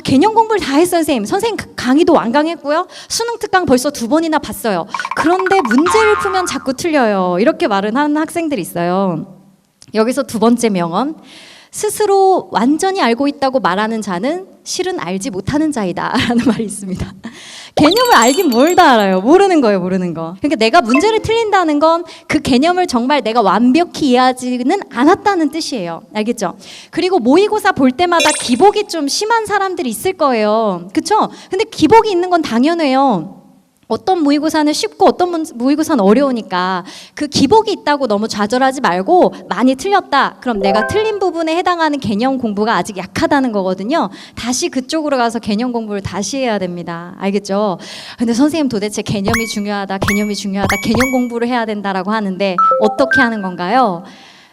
개념 공부를 다 했어요, 선생님. 선생님 강의도 완강했고요. 수능 특강 벌써 2번이나 봤어요. 그런데 문제를 풀면 자꾸 틀려요. 이렇게 말을 하는 학생들이 있어요. 여기서 두 번째 명언. 스스로 완전히 알고 있다고 말하는 자는 실은 알지 못하는 자이다 라는 말이 있습니다. 개념을 알긴 뭘 다 알아요. 모르는 거예요, 모르는 거. 그러니까 내가 문제를 틀린다는 건 그 개념을 정말 내가 완벽히 이해하지는 않았다는 뜻이에요. 알겠죠? 그리고 모의고사 볼 때마다 기복이 좀 심한 사람들이 있을 거예요. 그쵸? 근데 기복이 있는 건 당연해요. 어떤 모의고사는 쉽고 어떤 모의고사는 어려우니까 그 기복이 있다고 너무 좌절하지 말고 많이 틀렸다. 그럼 내가 틀린 부분에 해당하는 개념 공부가 아직 약하다는 거거든요. 다시 그쪽으로 가서 개념 공부를 다시 해야 됩니다. 알겠죠? 근데 선생님 도대체 개념이 중요하다, 개념이 중요하다, 개념 공부를 해야 된다라고 하는데 어떻게 하는 건가요?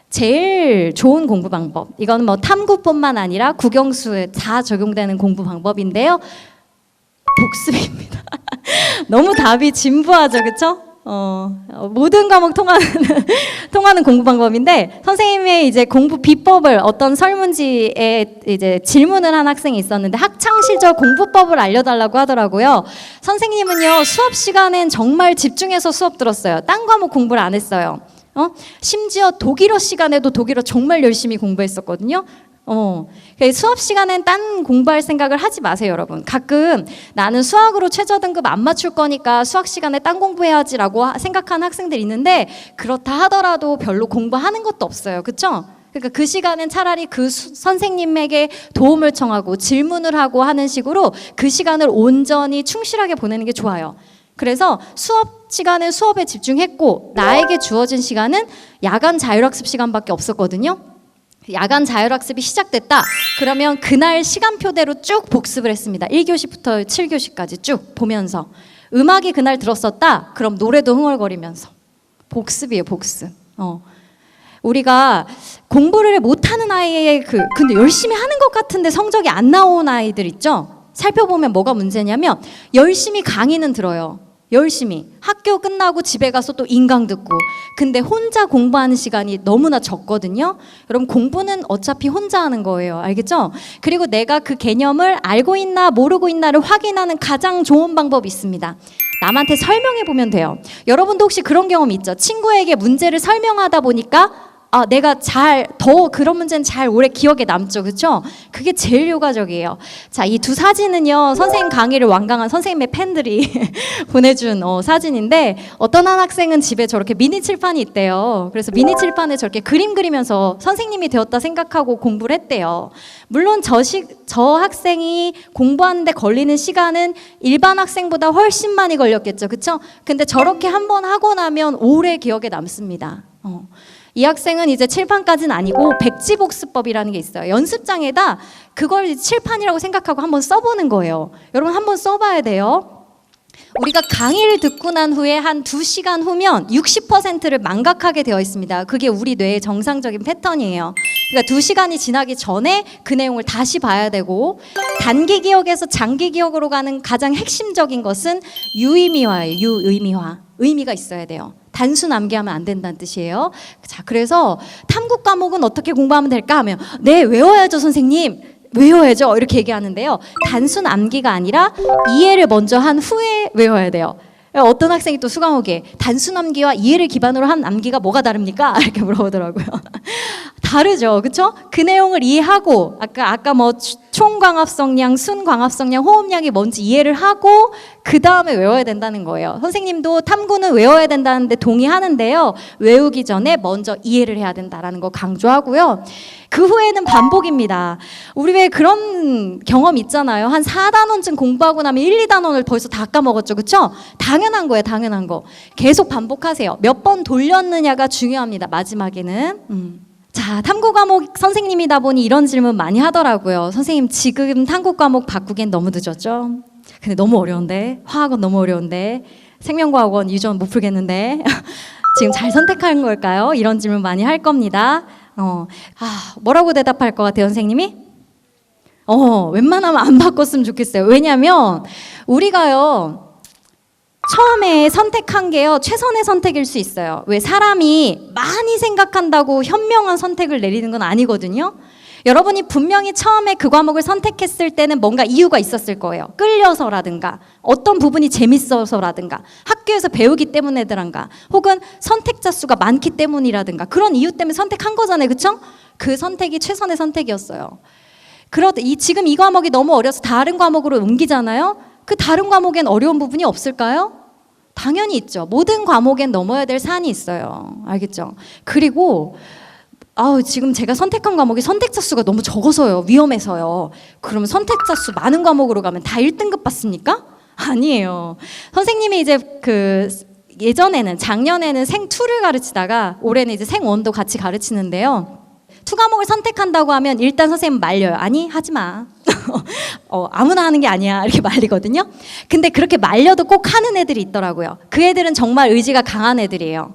제일 좋은 공부 방법. 이건 뭐 탐구뿐만 아니라 국영수에 다 적용되는 공부 방법인데요. 복습입니다. 너무 답이 진부하죠, 그렇죠? 모든 과목 통하는 공부 방법인데 선생님의 이제 공부 비법을 어떤 설문지에 이제 질문을 한 학생이 있었는데 학창 시절 공부법을 알려달라고 하더라고요. 선생님은요 수업 시간엔 정말 집중해서 수업 들었어요. 딴 과목 공부를 안 했어요. 심지어 독일어 시간에도 독일어 정말 열심히 공부했었거든요. 수업 시간엔 딴 공부할 생각을 하지 마세요, 여러분. 가끔 나는 수학으로 최저 등급 안 맞출 거니까 수학 시간에 딴 공부해야지라고 생각하는 학생들이 있는데 그렇다 하더라도 별로 공부하는 것도 없어요. 그렇죠? 그러니까 그 시간엔 차라리 그 선생님에게 도움을 청하고 질문을 하고 하는 식으로 그 시간을 온전히 충실하게 보내는 게 좋아요. 그래서 수업 시간엔 수업에 집중했고 나에게 주어진 시간은 야간 자율학습 시간밖에 없었거든요. 야간 자율학습이 시작됐다. 그러면 그날 시간표대로 쭉 복습을 했습니다. 1교시부터 7교시까지 쭉 보면서. 음악이 그날 들었었다. 그럼 노래도 흥얼거리면서. 복습이에요, 복습. 우리가 공부를 못하는 아이의 근데 열심히 하는 것 같은데 성적이 안 나온 아이들 있죠? 살펴보면 뭐가 문제냐면 열심히 강의는 들어요. 열심히 학교 끝나고 집에 가서 또 인강 듣고 근데 혼자 공부하는 시간이 너무나 적거든요. 여러분 공부는 어차피 혼자 하는 거예요. 알겠죠? 그리고 내가 그 개념을 알고 있나 모르고 있나를 확인하는 가장 좋은 방법이 있습니다. 남한테 설명해 보면 돼요. 여러분도 혹시 그런 경험 있죠? 친구에게 문제를 설명하다 보니까 내가 더 그런 문제는 잘 오래 기억에 남죠. 그렇죠? 그게 제일 효과적이에요. 자, 이 두 사진은요. 선생님 강의를 완강한 선생님의 팬들이 보내준 사진인데 어떤 한 학생은 집에 저렇게 미니 칠판이 있대요. 그래서 미니 칠판에 저렇게 그림 그리면서 선생님이 되었다 생각하고 공부를 했대요. 물론 저 학생이 공부하는데 걸리는 시간은 일반 학생보다 훨씬 많이 걸렸겠죠. 그렇죠? 근데 저렇게 한번 하고 나면 오래 기억에 남습니다. 이 학생은 이제 칠판까지는 아니고 백지복습법이라는 게 있어요. 연습장에다 그걸 칠판이라고 생각하고 한번 써보는 거예요. 여러분 한번 써봐야 돼요. 우리가 강의를 듣고 난 후에 한 2시간 후면 60%를 망각하게 되어 있습니다. 그게 우리 뇌의 정상적인 패턴이에요. 그러니까 2시간이 지나기 전에 그 내용을 다시 봐야 되고 단기 기억에서 장기 기억으로 가는 가장 핵심적인 것은 유의미화예요. 유의미화. 의미가 있어야 돼요. 단순 암기하면 안 된다는 뜻이에요. 자, 그래서 탐구 과목은 어떻게 공부하면 될까 하면 네, 외워야죠, 선생님. 외워야죠. 이렇게 얘기하는데요. 단순 암기가 아니라 이해를 먼저 한 후에 외워야 돼요. 어떤 학생이 또 수강호기에 단순 암기와 이해를 기반으로 한 암기가 뭐가 다릅니까? 이렇게 물어보더라고요. 다르죠, 그렇죠? 그 내용을 이해하고 아까 뭐 총광합성량, 순광합성량, 호흡량이 뭔지 이해를 하고 그 다음에 외워야 된다는 거예요. 선생님도 탐구는 외워야 된다는데 동의하는데요. 외우기 전에 먼저 이해를 해야 된다라는 거 강조하고요. 그 후에는 반복입니다. 우리 왜 그런 경험 있잖아요. 한 4단원쯤 공부하고 나면 1, 2단원을 벌써 다 까먹었죠. 그렇죠? 당연한 거예요. 당연한 거. 계속 반복하세요. 몇 번 돌렸느냐가 중요합니다. 마지막에는. 자, 탐구 과목 선생님이다 보니 이런 질문 많이 하더라고요. 선생님 지금 탐구 과목 바꾸기엔 너무 늦었죠? 근데 너무 어려운데 화학은 너무 어려운데 생명과학은 유전 못 풀겠는데 지금 잘 선택한 걸까요? 이런 질문 많이 할 겁니다. 뭐라고 대답할 것 같아요, 선생님이? 웬만하면 안 바꿨으면 좋겠어요. 왜냐면 우리가요 처음에 선택한 게요 최선의 선택일 수 있어요. 왜 사람이 많이 생각한다고 현명한 선택을 내리는 건 아니거든요. 여러분이 분명히 처음에 그 과목을 선택했을 때는 뭔가 이유가 있었을 거예요. 끌려서라든가 어떤 부분이 재밌어서라든가 학교에서 배우기 때문이라든가 혹은 선택자 수가 많기 때문이라든가 그런 이유 때문에 선택한 거잖아요. 그렇죠? 그 선택이 최선의 선택이었어요. 지금 이 과목이 너무 어려서 다른 과목으로 옮기잖아요. 그 다른 과목엔 어려운 부분이 없을까요? 당연히 있죠. 모든 과목엔 넘어야 될 산이 있어요. 알겠죠? 그리고 지금 제가 선택한 과목이 선택자 수가 너무 적어서요. 위험해서요. 그러면 선택자 수 많은 과목으로 가면 다 1등급 받습니까? 아니에요. 선생님이 이제 작년에는 생2를 가르치다가 올해는 이제 생1도 같이 가르치는데요. 2 과목을 선택한다고 하면 일단 선생님 말려요. 아니, 하지 마. 아무나 하는 게 아니야. 이렇게 말리거든요. 근데 그렇게 말려도 꼭 하는 애들이 있더라고요. 그 애들은 정말 의지가 강한 애들이에요.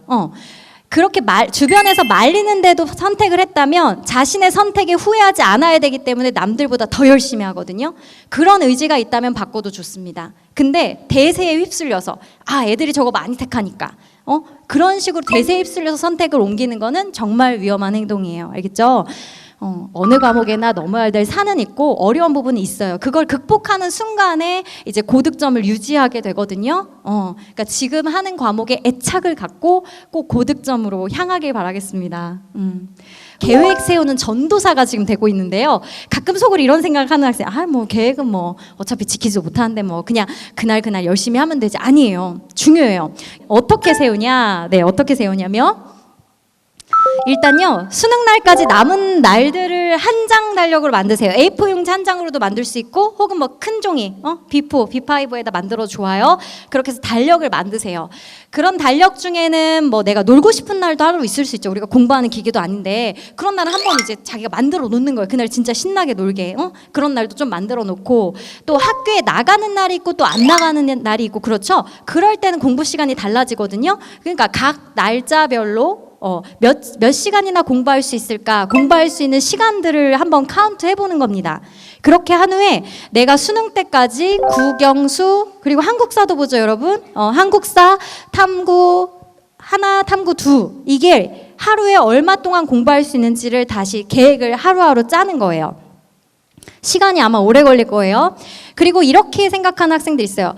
그렇게 주변에서 말리는데도 선택을 했다면 자신의 선택에 후회하지 않아야 되기 때문에 남들보다 더 열심히 하거든요. 그런 의지가 있다면 바꿔도 좋습니다. 근데 대세에 휩쓸려서 애들이 저거 많이 택하니까 그런 식으로 대세에 휩쓸려서 선택을 옮기는 거는 정말 위험한 행동이에요. 알겠죠? 어느 과목에나 넘어야 될 산은 있고 어려운 부분이 있어요. 그걸 극복하는 순간에 이제 고득점을 유지하게 되거든요. 그러니까 지금 하는 과목에 애착을 갖고 꼭 고득점으로 향하길 바라겠습니다. 계획 세우는 전도사가 지금 되고 있는데요. 가끔 속으로 이런 생각을 하는 학생, 뭐 계획은 뭐 어차피 지키지도 못하는데 뭐 그냥 그날 열심히 하면 되지. 아니에요. 중요해요. 어떻게 세우냐? 네, 어떻게 세우냐면 일단요, 수능 날까지 남은 날들을 한 장 달력으로 만드세요. A4 용지 한 장으로도 만들 수 있고 혹은 뭐 큰 종이 B5에다 만들어 좋아요. 그렇게 해서 달력을 만드세요. 그런 달력 중에는 뭐 내가 놀고 싶은 날도 하루 있을 수 있죠. 우리가 공부하는 기계도 아닌데 그런 날은 한번 이제 자기가 만들어 놓는 거예요. 그날 진짜 신나게 놀게. 그런 날도 좀 만들어 놓고 또 학교에 나가는 날이 있고 또 안 나가는 날이 있고 그렇죠. 그럴 때는 공부 시간이 달라지거든요. 그러니까 각 날짜별로 몇 시간이나 공부할 수 있을까? 공부할 수 있는 시간들을 한번 카운트 해보는 겁니다. 그렇게 한 후에 내가 수능 때까지 국영수 그리고 한국사도 보죠, 여러분. 한국사, 탐구 하나, 탐구 2 이게 하루에 얼마 동안 공부할 수 있는지를 다시 계획을 하루하루 짜는 거예요. 시간이 아마 오래 걸릴 거예요. 그리고 이렇게 생각하는 학생들 있어요.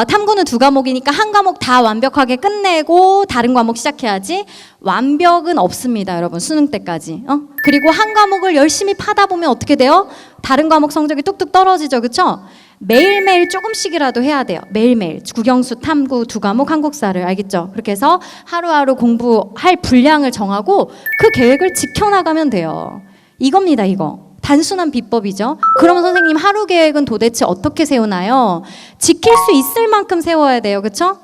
탐구는 2 과목이니까 한 과목 다 완벽하게 끝내고 다른 과목 시작해야지. 완벽은 없습니다, 여러분. 수능 때까지. 그리고 한 과목을 열심히 파다 보면 어떻게 돼요? 다른 과목 성적이 뚝뚝 떨어지죠, 그렇죠? 매일매일 조금씩이라도 해야 돼요. 매일매일 국영수, 탐구 2 과목, 한국사를. 알겠죠? 그렇게 해서 하루하루 공부할 분량을 정하고 그 계획을 지켜나가면 돼요. 이겁니다, 이거. 단순한 비법이죠. 그러면 선생님 하루 계획은 도대체 어떻게 세우나요? 지킬 수 있을 만큼 세워야 돼요. 그렇죠?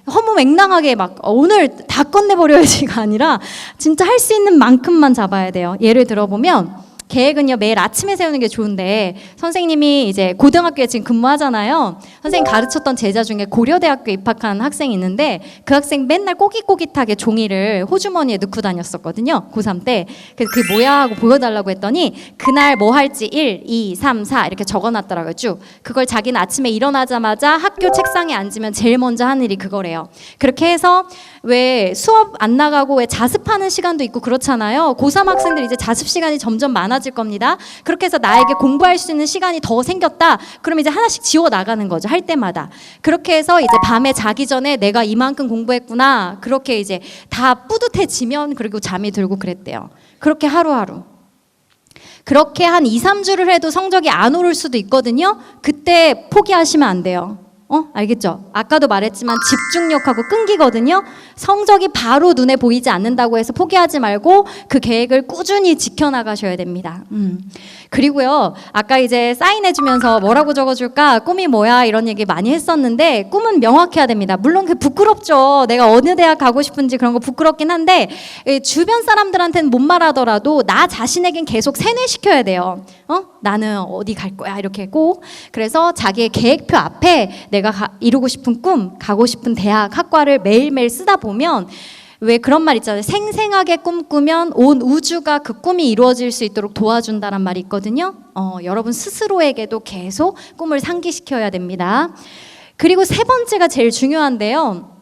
허무맹랑하게 막 오늘 다 끝내버려야지가 아니라 진짜 할 수 있는 만큼만 잡아야 돼요. 예를 들어보면 계획은요 매일 아침에 세우는 게 좋은데 선생님이 이제 고등학교에 지금 근무하잖아요. 선생님 가르쳤던 제자 중에 고려대학교 입학한 학생이 있는데 그 학생 맨날 꼬깃꼬깃하게 종이를 호주머니에 넣고 다녔었거든요. 고3 때. 그래서 그게 뭐야 하고 보여달라고 했더니 그날 뭐 할지 1, 2, 3, 4 이렇게 적어놨더라고요. 쭉. 그걸 자기는 아침에 일어나자마자 학교 책상에 앉으면 제일 먼저 하는 일이 그거래요. 그렇게 해서 왜 수업 안 나가고 왜 자습하는 시간도 있고 그렇잖아요. 고3 학생들 이제 자습 시간이 점점 많아질 겁니다. 그렇게 해서 나에게 공부할 수 있는 시간이 더 생겼다. 그럼 이제 하나씩 지워 나가는 거죠. 할 때마다. 그렇게 해서 이제 밤에 자기 전에 내가 이만큼 공부했구나. 그렇게 이제 다 뿌듯해지면 그리고 잠이 들고 그랬대요. 그렇게 하루하루. 그렇게 한 2, 3주를 해도 성적이 안 오를 수도 있거든요. 그때 포기하시면 안 돼요. 알겠죠? 아까도 말했지만 집중력하고 끈기거든요. 성적이 바로 눈에 보이지 않는다고 해서 포기하지 말고 그 계획을 꾸준히 지켜나가셔야 됩니다. 그리고요, 아까 이제 사인해주면서 뭐라고 적어줄까? 꿈이 뭐야? 이런 얘기 많이 했었는데 꿈은 명확해야 됩니다. 물론 그 부끄럽죠. 내가 어느 대학 가고 싶은지 그런 거 부끄럽긴 한데 주변 사람들한테는 못 말하더라도 나 자신에겐 계속 세뇌시켜야 돼요. 나는 어디 갈 거야? 이렇게 꼭. 그래서 자기의 계획표 앞에 내가 이루고 싶은 꿈, 가고 싶은 대학, 학과를 매일매일 쓰다 보면 왜 그런 말 있잖아요. 생생하게 꿈꾸면 온 우주가 그 꿈이 이루어질 수 있도록 도와준다는 말이 있거든요. 여러분 스스로에게도 계속 꿈을 상기시켜야 됩니다. 그리고 3번째가 제일 중요한데요.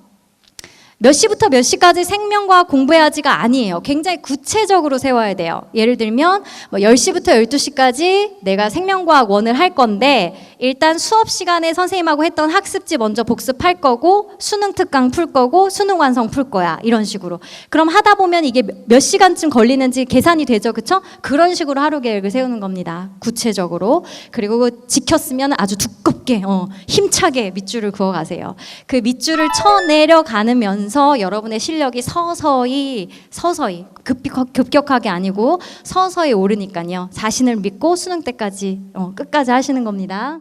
몇 시부터 몇 시까지 생명과학 공부해야지가 아니에요. 굉장히 구체적으로 세워야 돼요. 예를 들면 뭐 10시부터 12시까지 내가 생명과학 1을 할 건데 일단 수업 시간에 선생님하고 했던 학습지 먼저 복습할 거고 수능 특강 풀 거고 수능 완성 풀 거야. 이런 식으로. 그럼 하다 보면 이게 몇 시간쯤 걸리는지 계산이 되죠. 그쵸? 그런 식으로 하루 계획을 세우는 겁니다. 구체적으로. 그리고 지켰으면 아주 두껍게 힘차게 밑줄을 그어 가세요. 그 밑줄을 쳐 내려가면서 여러분의 실력이 서서히 급격하게 아니고 서서히 오르니까요. 자신을 믿고 수능 때까지 끝까지 하시는 겁니다.